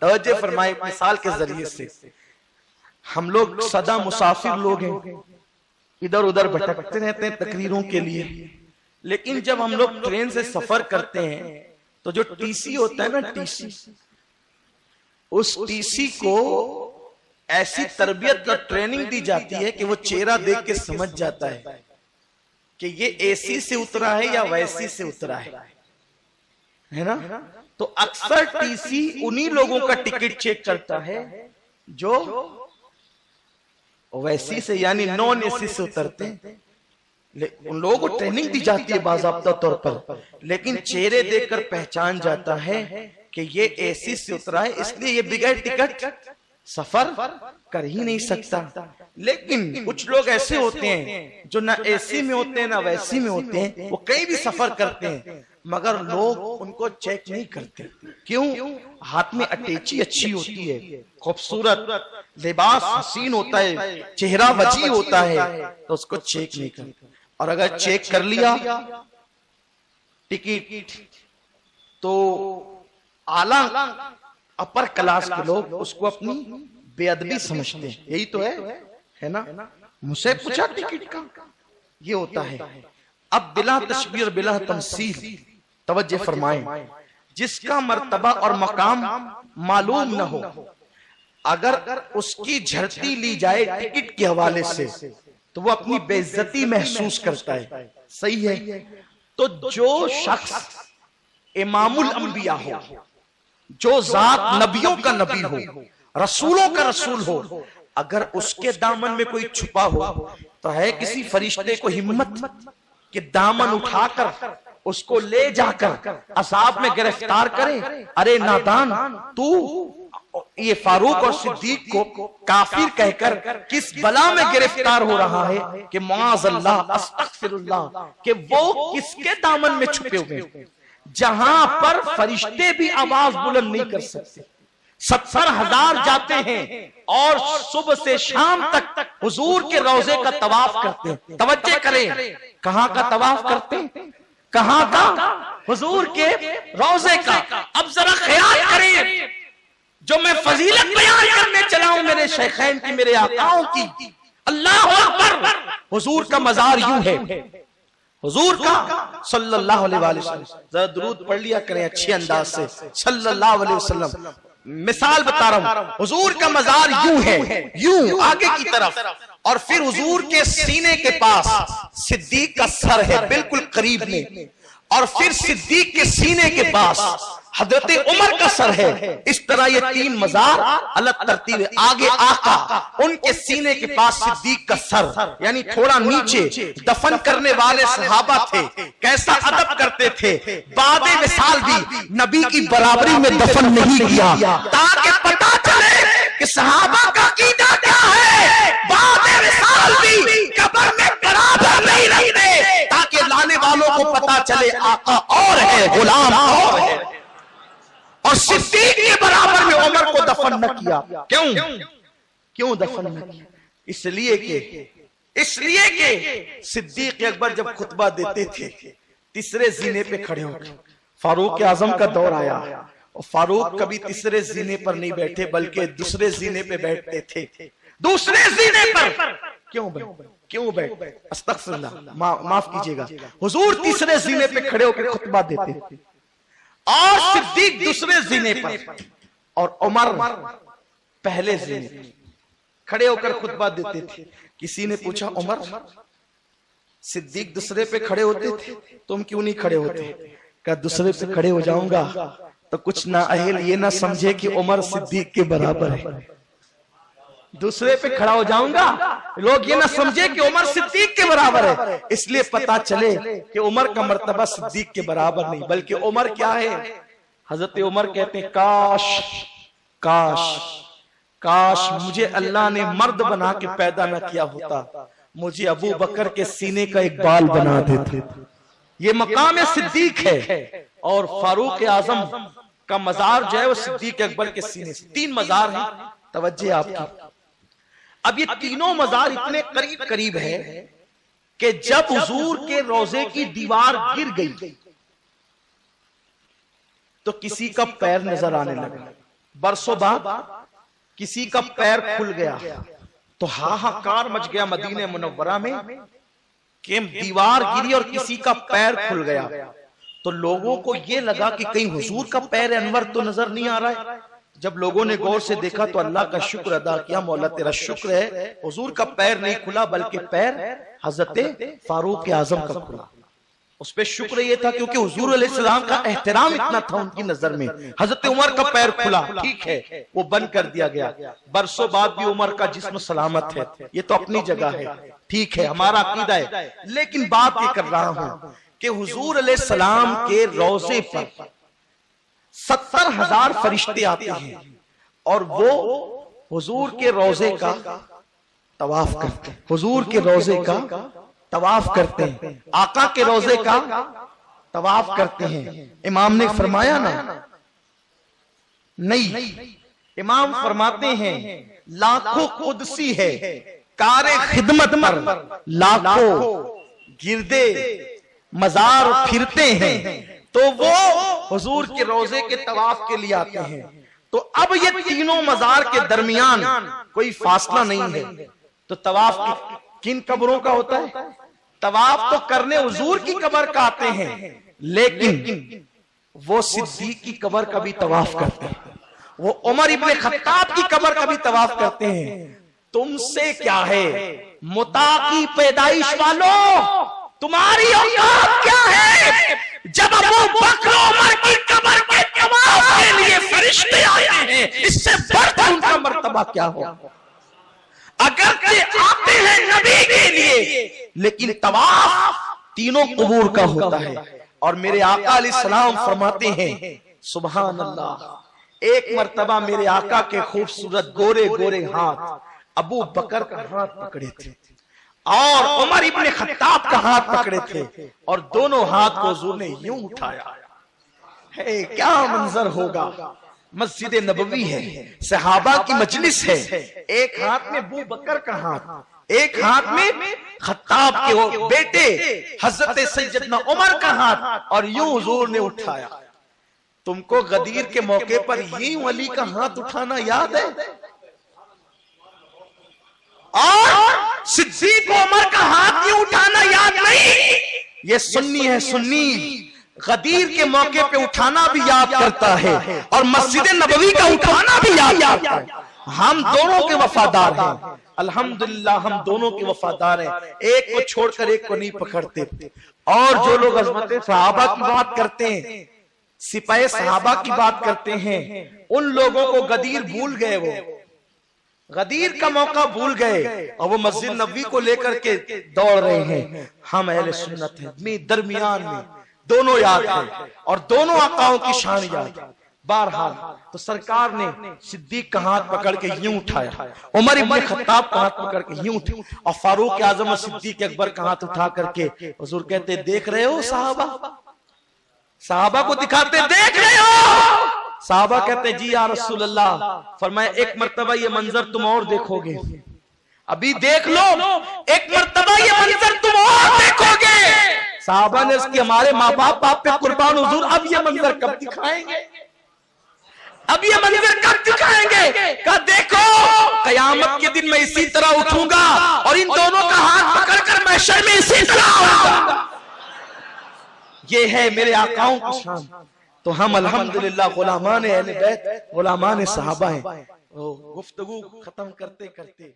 توجہ فرمائے مثال کے ذریعے سے. ہم لوگ سدا مسافر لوگ ہیں، ادھر ادھر بھٹکتے رہتے ہیں تقریروں کے لیے، لیکن جب ہم لوگ ٹرین سے سفر کرتے ہیں تو جو ٹی سی ہوتا ہے نا، ٹی سی، اس ٹی سی کو ایسی تربیت اور ٹریننگ دی جاتی ہے کہ وہ چہرہ دیکھ کے سمجھ جاتا ہے کہ یہ اے سی سے اترا ہے یا ویسی سے اترا ہے نا. تو اکثر ٹی سی انہی لوگوں کا ٹکٹ چیک کرتا ہے جو ویسی سے یعنی نون اے سی سے اترتے ہیں. ان لوگوں کو ٹریننگ دی جاتی ہے باضابطہ طور پر، لیکن چہرے دیکھ کر پہچان جاتا ہے کہ یہ اے سی سے اترا ہے، اس لیے یہ بغیر ٹکٹ سفر کر ہی نہیں سکتا. لیکن کچھ لوگ ایسے ہوتے ہیں جو نہ اے سی میں ہوتے ہیں نہ ویسی میں ہوتے ہیں، وہ کہیں بھی سفر کرتے ہیں مگر لوگ ان کو چیک نہیں کرتے. کیوں؟ ہاتھ میں اٹیچی اچھی ہوتی ہے، خوبصورت لباس حسین ہوتا ہے، چہرہ وجیح ہوتا ہے، تو اس کو چیک نہیں کرتے. اور اگر چیک کر لیا ٹکٹ تو اعلیٰ اپر کلاس کے لوگ اس کو اپنی بے ادبی سمجھتے ہیں. یہی تو ہے نا. مجھ سے پوچھا ٹکٹ کا، یہ ہوتا ہے. اب بلا تشبیہ اور بلا تمثیل توجہ فرمائیں، جس کا مرتبہ اور مقام معلوم نہ ہو، اگر اس کی جھڑتی لی جائے ٹکٹ کے حوالے سے تو وہ اپنی بے عزتی محسوس کرتا ہے. صحیح ہے. تو جو شخص امام الانبیاء ہو، جو ذات نبیوں کا نبی ہو، رسولوں کا رسول ہو، اگر اس کے دامن میں کوئی چھپا ہو تو ہے کسی فرشتے کو ہمت کہ دامن اٹھا کر اس کو لے جا کر عذاب میں گرفتار کرے؟ ارے نادان، تو یہ فاروق اور صدیق کو کافر کہہ کر کس بلا میں گرفتار ہو رہا ہے کہ معاذ اللہ استغفر اللہ، کہ وہ کس کے دامن میں چھپے ہوئے ہیں جہاں پر فرشتے بھی آواز بلند نہیں کر سکتے. 70,000 جاتے ہیں اور صبح سے شام تک حضور کے روضے کا طواف کرتے ہیں. توجہ کریں، کہاں کا طواف کرتے ہیں؟ کہاں کا؟ حضور کے روضے کا. اب ذرا خیال کریں، جو میں فضیلت بیان کرنے چلا ہوں میرے شیخین کی، میرے آقاؤں کی، اللہ اکبر، حضور کا مزار یوں ہے، حضور کا صلی اللہ علیہ وسلم. ذرا درود پڑھ لیا کریں اچھے انداز سے، صلی اللہ علیہ وسلم. مثال بتا رہا ہوں، حضور کا مزار یوں ہے، یوں آگے کی طرف، اور پھر حضور کے سینے کے پاس صدیق کا سر ہے بالکل قریب میں، اور پھر صدیق کے سینے کے پاس حضرت عمر کا سر ہے. اس طرح یہ 3 مزار الگ ترتیب. آگے آقا، ان کے سینے کے پاس صدیق کا سر، یعنی تھوڑا نیچے. دفن کرنے والے صحابہ تھے، کیسا ادب کرتے تھے. بعد وصال بھی نبی کی برابری میں دفن نہیں کیا تاکہ پتہ چلے کہ صحابہ کا عقیدہ کیا ہے. بعد وصال بھی قبر میں برابر نہیں رکھتے تاکہ لانے والوں کو پتہ چلے آقا اور ہے، غلام اور ہے. اور صدیق کے برابر میں عمر کو دفن نہ کیا. کیوں دفن نہ کیا؟ اس لیے کہ صدیق اکبر جب خطبہ دیتے تھے تیسرے زینے پہ کھڑے ہو گئے. فاروق اعظم کا دور آیا اور فاروق کبھی تیسرے زینے پر نہیں بیٹھے بلکہ دوسرے زینے پہ بیٹھتے تھے. دوسرے زینے پر کیوں بیٹھے؟ استغفر اللہ، معاف کیجئے گا. حضور تیسرے زینے پہ کھڑے ہو کے خطبہ دیتے تھے اور صدیق دوسرے زینے پر اور عمر پہلے زینے پر کھڑے ہو کر خطبہ دیتے تھے. کسی نے پوچھا عمر، صدیق دوسرے پہ کھڑے ہوتے تھے، تم کیوں نہیں کھڑے ہوتے؟ کہ دوسرے پہ کھڑے ہو جاؤں گا تو کچھ نااہل یہ نہ سمجھے کہ عمر صدیق کے برابر ہے. دوسرے پہ کھڑا ہو جاؤں گا لوگ یہ نہ سمجھے کہ عمر صدیق کے برابر ہے، اس لیے پتا چلے کہ عمر کا مرتبہ صدیق کے برابر نہیں بلکہ عمر کیا ہے. حضرت عمر کہتے ہیں کاش مجھے اللہ نے مرد بنا کے پیدا نہ کیا ہوتا، مجھے ابو بکر کے سینے کا ایک بال بنا دیتے. یہ مقام صدیق ہے. اور فاروق اعظم کا مزار جو ہے وہ صدیق اکبر کے سینے سے. 3 مزار ہیں، توجہ آپ کی. اب یہ تینوں مزار اتنے قریب ہے کہ جب حضور کے روضے کی دیوار گر گئی تو کسی کا پیر نظر آنے لگا. برسوں بعد کسی کا پیر کھل گیا تو ہاہاکار مچ گیا مدینہ منورہ میں کہ دیوار گری اور کسی کا پیر کھل گیا. تو لوگوں کو یہ لگا کہ کہیں حضور کا پیر انور تو نظر نہیں آ رہا ہے. جب لوگوں نے غور سے دیکھا تو اللہ کا شکر ادا کیا، مولا تیرا شکر ہے حضور کا پیر نہیں کھلا بلکہ پیر حضرت فاروق اعظم کا کھلا. اس پہ شکر یہ تھا کیونکہ حضور علیہ السلام کا احترام اتنا تھا ان کی نظر میں. حضرت عمر کا پیر کھلا، ٹھیک ہے وہ بند کر دیا گیا. برسوں بعد بھی عمر کا جسم سلامت ہے، یہ تو اپنی جگہ ہے، ٹھیک ہے ہمارا عقیدہ ہے. لیکن بات یہ کر رہا ہوں کہ حضور علیہ السلام کے روضے پر 70,000 فرشتے آتے ہیں اور وہ حضور کے روضے کا طواف کرتے ہیں. حضور کے روضے کا طواف کرتے ہیں، آقا کے روضے کا طواف کرتے ہیں. امام نے فرمایا نا نہیں، امام فرماتے ہیں لاکھوں قدسی ہے کار خدمت پر لاکھوں گردے مزار پھرتے ہیں تو وہ حضور کے روضے کے طواف کے لیے آتے ہیں. تو اب یہ تینوں مزار کے درمیان کوئی فاصلہ نہیں ہے. تو طواف کن قبروں کا ہوتا ہے؟ طواف تو کرنے حضور کی قبر کا آتے ہیں، لیکن وہ صدیق کی قبر کا بھی طواف کرتے ہیں، وہ عمر ابن خطاب کی قبر کا بھی طواف کرتے ہیں. تم سے کیا ہے متا کی پیدائش والوں، تمہاری اوقات کیا ہے جب ابو بکر عمر کی قبر کے طواف کے لیے فرشتے آتے ہیں؟ اس سے بڑھ کر ان کا مرتبہ کیا ہو؟ اگر آتے ہیں نبی کے لیے لیکن طواف تینوں قبور کا ہوتا ہے. اور میرے آقا علیہ السلام فرماتے ہیں سبحان اللہ، ایک مرتبہ میرے آقا کے خوبصورت گورے گورے ہاتھ ابو بکر کا ہاتھ پکڑے تھے اور عمر ابن خطاب کا ہاتھ پکڑے تھے اور دونوں ہاتھ کو حضور نے یوں اٹھایا. ہے کیا منظر ہوگا؟ مسجد نبوی ہے، صحابہ کی مجلس ہے، ایک ہاتھ میں ابو بکر کا ہاتھ، ایک ہاتھ میں خطاب کے بیٹے حضرت سیدنا عمر کا ہاتھ اور یوں حضور نے اٹھایا. تم کو غدیر کے موقع پر یوں علی کا ہاتھ اٹھانا یاد ہے اور صدیق عمر کا ہاتھ یوں اٹھانا یاد نہیں؟ یہ سنی ہے، سنی غدیر کے موقع پہ اٹھانا بھی یاد کرتا ہے اور مسجد نبوی کا اٹھانا بھی یاد کرتا ہے. ہم دونوں کے وفادار ہیں، الحمدللہ ہم دونوں کے وفادار ہیں، ایک کو چھوڑ کر ایک کو نہیں پکڑتے. اور جو لوگ عظمت صحابہ کی بات کرتے ہیں، سپاہ صحابہ کی بات کرتے ہیں، ان لوگوں کو غدیر بھول گئے، وہ غدیر کا موقع بھول گئے اور وہ مسجد نبوی کو لے کر کے دوڑ رہے ہیں. ہم اہل سنت ہیں، درمیان میں دونوں یاد ہیں اور دونوں آقاؤں کی شان یاد ہے. بہرحال تو سرکار نے صدیق کا ہاتھ پکڑ کے یوں اٹھایا، عمر ابن خطاب کا ہاتھ پکڑ کے یوں اٹھایا اور فاروق اعظم اور صدیق اکبر کا ہاتھ اٹھا کر کے حضور کہتے دیکھ رہے ہو صحابہ، صحابہ کو دکھاتے دیکھ رہے ہو. صحابہ کہتے جی یا رسول اللہ. فرمایا ایک مرتبہ یہ منظر تم اور دیکھو گے، ابھی دیکھ لو، ایک مرتبہ یہ منظر تم اور دیکھو گے. صحابہ نے اس کی ہمارے ماں باپ پہ قربان حضور اب یہ منظر کب دکھائیں گے، اب یہ منظر کب دکھائیں گے؟ کہا دیکھو قیامت کے دن میں اسی طرح اٹھوں گا اور ان دونوں کا ہاتھ پکڑ کر محشر میں اسی طرح آؤں گا. یہ ہے میرے آقاؤں کی شان. تو ہم الحمدللہ غلامان اہل بیت، غلامان صحابہ ہیں. گفتگو ختم کرتے کرتے